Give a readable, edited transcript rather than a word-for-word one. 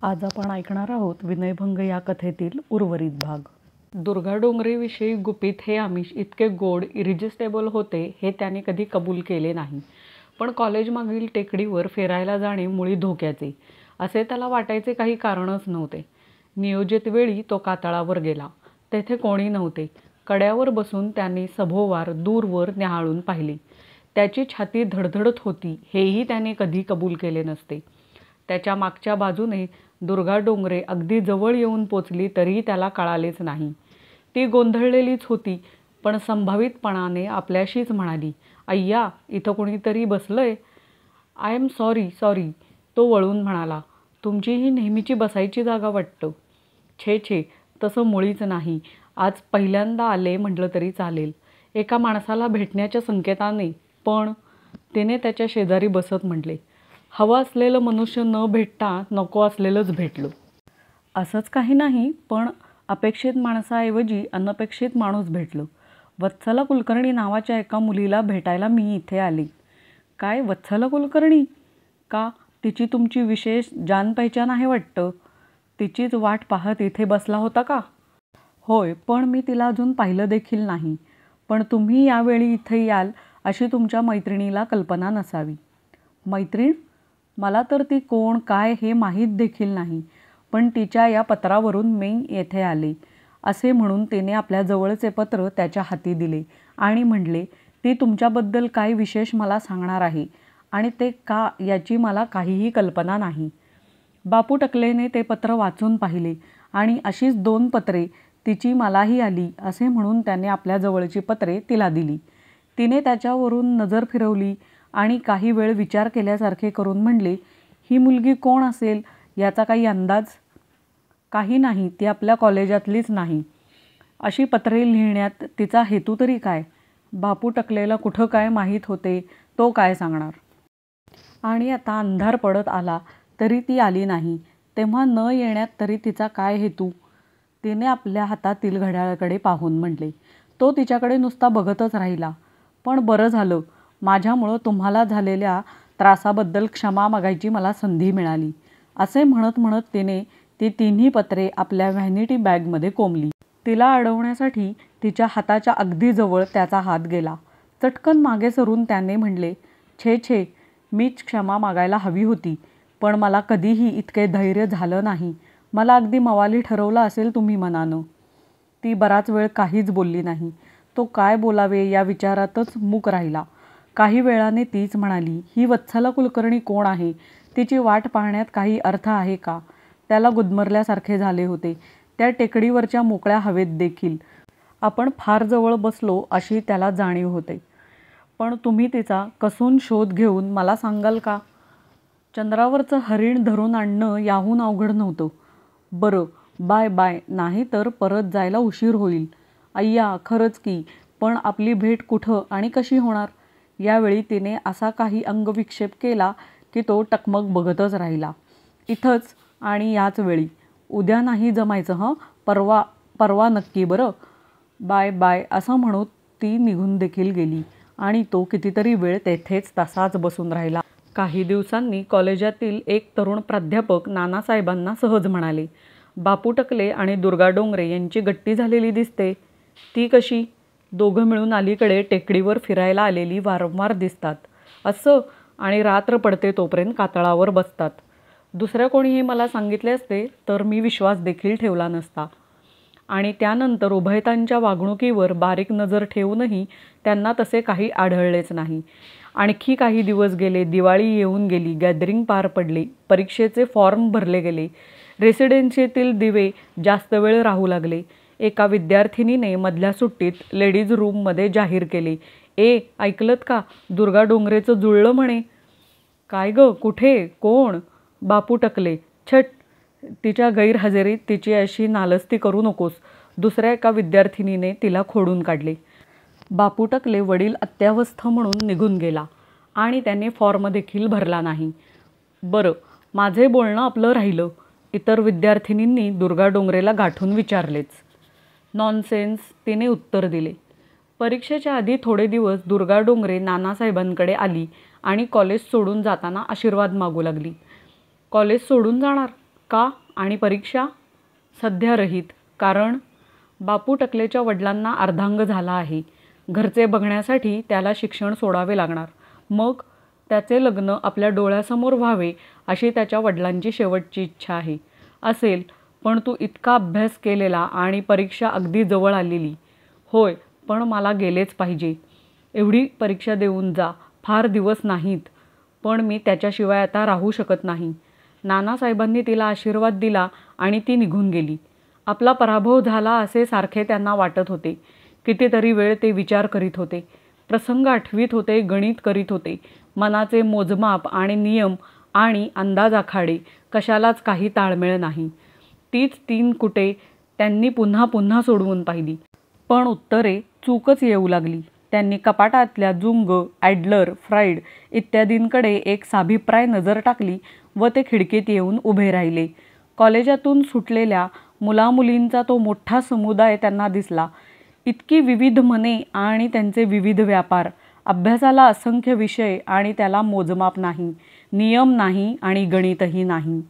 आज आपण ऐकणार आहोत विनयभंग या कथेतील उर्वरित भाग. दुर्गा डोंगरेविषयी गुपित हे आमिष इतके गोड इरिजिस्टेबल होते हे त्याने कधी कबूल केले नाही. पण कॉलेजमागील टेकडीवर फिरायला जाणे मुळी धोक्याचे असे त्याला वाटायचे काही कारणच नव्हते. नियोजित वेळी तो कातळावर गेला. तेथे कोणी नव्हते. कड्यावर बसून त्याने सभोवार दूरवर न्याहाळून पाहिले. त्याची छाती धडधडत होती हेही त्याने कधी कबूल केले नसते. त्याच्या मागच्या बाजूने दुर्गा डोंगरे अगदी जवळ येऊन पोचली तरीही त्याला कळालेच नाही. ती गोंधळलेलीच होती, पण संभावितपणाने आपल्याशीच म्हणाली, "अय्या, इथं कोणीतरी बसलंय." "I am sorry." तो वळून म्हणाला, "तुमची ही नेहमीची बसायची जागा वाटतं." "छे छे, तसं मुळीच नाही. आज पहिल्यांदा आले म्हटलं तरी चालेल. एका माणसाला भेटण्याच्या संकेताने." "पण," तिने त्याच्या शेजारी बसत म्हटले, "हवं असलेलं मनुष्य न भेटता नको असलेलंच भेटलं." "असंच काही नाही, पण अपेक्षित माणसाऐवजी अनपेक्षित माणूस भेटलं. वत्सला कुलकर्णी नावाच्या एका मुलीला भेटायला मी इथे आले." "काय, वत्सला कुलकर्णी? का, तिची तुमची विशेष जान पहिचान आहे वाटतं. तिचीच वाट पाहत इथे बसला होता का?" "होय, पण मी तिला अजून पाहिलं देखील नाही. पण तुम्ही यावेळी इथे याल अशी तुमच्या मैत्रिणीला कल्पना नसावी." "मैत्रीण? मला तर ती कोण काय हे माहीत देखील नाही. पण तिच्या या पत्रावरून मी येथे आले." असे म्हणून तिने आपल्या जवळचे पत्र त्याच्या हाती दिले आणि म्हणले, "ती तुमच्याबद्दल काय विशेष मला सांगणार आहे आणि ते का याची मला काहीही कल्पना नाही." बापू टकलेने ते पत्र वाचून पाहिले आणि अशीच 2 पत्रे तिची मलाही आली असे म्हणून त्याने आपल्या जवळची पत्रे तिला दिली. तिने त्याच्यावरून नजर फिरवली आणि काही वेळ विचार केल्यासारखे करून म्हणले, "ही मुलगी कोण असेल याचा काही अंदाज?" "काही नाही, ती आपल्या कॉलेजातलीच नाही." "अशी पत्रे लिहिण्यात तिचा हेतू तरी काय?" बापू टकलेला कुठं काय माहीत होते, तो काय सांगणार. आणि आता अंधार पडत आला तरी ती आली नाही, तेव्हा न येण्यात तरी तिचा काय हेतू? तिने आपल्या हातातील घड्याळाकडे पाहून म्हटले. तो तिच्याकडे नुसता बघतच राहिला. "पण बरं झालं, माझ्यामुळं तुम्हाला झालेल्या त्रासाबद्दल क्षमा मागायची मला संधी मिळाली." असे म्हणत म्हणत तिने ती 3ही पत्रे आपल्या व्हॅनिटी बॅगमध्ये कोंबली. तिला अडवण्यासाठी तिच्या हाताच्या अगदी जवळ त्याचा हात गेला. चटकन मागे सरून त्याने म्हणले, "छे, मीच क्षमा मागायला हवी होती, पण मला कधीही इतके धैर्य झालं नाही. मला अगदी मवाली ठरवलं असेल तुम्ही मनानं." ती बराच वेळ काहीच बोलली नाही. तो काय बोलावे या विचारातच मूक राहिला. काही वेळाने तीच म्हणाली, "ही वत्सला कुलकर्णी कोण आहे? तिची वाट पाहण्यात काही अर्थ आहे का?" त्याला गुदमरल्यासारखे झाले होते. त्या टेकडीवरच्या मोकळ्या हवेत देखील. आपण फार जवळ बसलो अशी त्याला जाणीव होते. "पण तुम्ही तिचा कसून शोध घेऊन मला सांगाल का? चंद्रावरचं हरीण धरून आणणं याहून अवघड नव्हतं." "बरं, बाय, नाही तर परत जायला उशीर होईल." "अय्या, खरंच की, पण आपली भेट कुठं आणि कशी होणार?" यावेळी तिने असा काही अंगविक्षेप केला की तो टकमक बघतच राहिला. "इथंच आणि याच वेळी. उद्या नाही जमायचं हं, परवा नक्की बरं. बाय." असं म्हणत ती निघून देखील गेली आणि तो कितीतरी वेळ तेथेच तसाच बसून राहिला. काही दिवसांनी कॉलेजातील एक तरुण प्राध्यापक नानासाहेबांना सहज म्हणाले, "बापू टकले आणि दुर्गा डोंगरे यांची गट्टी झालेली दिसते." "ती कशी?" "दोघं मिळून अलीकडे टेकडीवर फिरायला आलेली वारंवार दिसतात." "असं?" "आणि रात्र पडते तोपर्यंत कातळावर बसतात." "दुसऱ्या कोणीही मला सांगितले असते तर मी विश्वास देखील ठेवला नसता." आणि त्यानंतर उभयतांच्या वागणुकीवर बारीक नजर ठेवूनही त्यांना तसे काही आढळलेच नाही. आणखी काही दिवस गेले. दिवाळी येऊन गेली. गॅदरिंग पार पडले. परीक्षेचे फॉर्म भरले गेले. रेसिडेन्सीतील दिवे जास्त वेळ राहू लागले. एका विद्यार्थिनीने मधल्या सुट्टीत लेडीज रूममध्ये जाहीर केले, ऐकलत का? दुर्गा डोंगरेचं जुळलं म्हणे." "काय गं, कुठे? कोण?" "बापू टकले." "छट, तिच्या गैरहजेरीत तिची अशी नालस्ती करू नकोस." दुसऱ्या एका विद्यार्थिनीने तिला खोडून काढले. बापू टकले वडील अत्यावस्थ म्हणून निघून गेला आणि त्याने फॉर्म देखील भरला नाही. "बरं, माझे बोलणं आपलं राहिलं." इतर विद्यार्थिनींनी दुर्गा डोंगरेला गाठून विचारलेच. "नॉनसेन्स," तिने उत्तर दिले. परीक्षेच्या आधी थोडे दिवस दुर्गा डोंगरे नानासाहेबांकडे आली आणि कॉलेज सोडून जाताना आशीर्वाद मागू लागली. "कॉलेज सोडून जाणार?" का आणि परीक्षा? सध्या रहित. कारण बापू टकलेच्या वडिलांना अर्धांग झाला आहे. घरचे बघण्यासाठी त्याला शिक्षण सोडावे लागणार. मग त्याचे लग्न आपल्या डोळ्यासमोर व्हावे अशी त्याच्या वडिलांची शेवटची इच्छा आहे. असेल, पण तू इतका अभ्यास केलेला आणि परीक्षा अगदी जवळ आलेली. होय, पण मला गेलेच पाहिजे. एवढी परीक्षा देऊन जा. फार दिवस नाहीत. पण मी त्याच्याशिवाय आता राहू शकत नाही. नानासाहेबांनी तिला आशीर्वाद दिला आणि ती निघून गेली. आपला पराभव झाला असे सारखे त्यांना वाटत होते. कितीतरी वेळ ते विचार करीत होते. प्रसंग आठवीत होते, गणित करीत होते. मनाचे मोजमाप आणि नियम आणि अंदाज आखाडे कशालाच काही ताळमेळ नाही. तीच 3 कुटे त्यांनी पुन्हा पुन्हा सोडवून पाहिली. पण उत्तरे चूकच येऊ लागली. त्यांनी कपाटातल्या जुंग, ॲडलर, फ्राईड इत्यादींकडे एक साभिप्राय नजर टाकली व ते खिडकीत येऊन उभे राहिले. कॉलेजातून सुटलेल्या मुलामुलींचा तो मोठा समुदाय त्यांना दिसला. इतकी विविध मने आणि त्यांचे विविध व्यापार. अभ्यासाला असंख्य विषय आणि त्याला मोजमाप नाही, नियम नाही आणि गणितही नाही.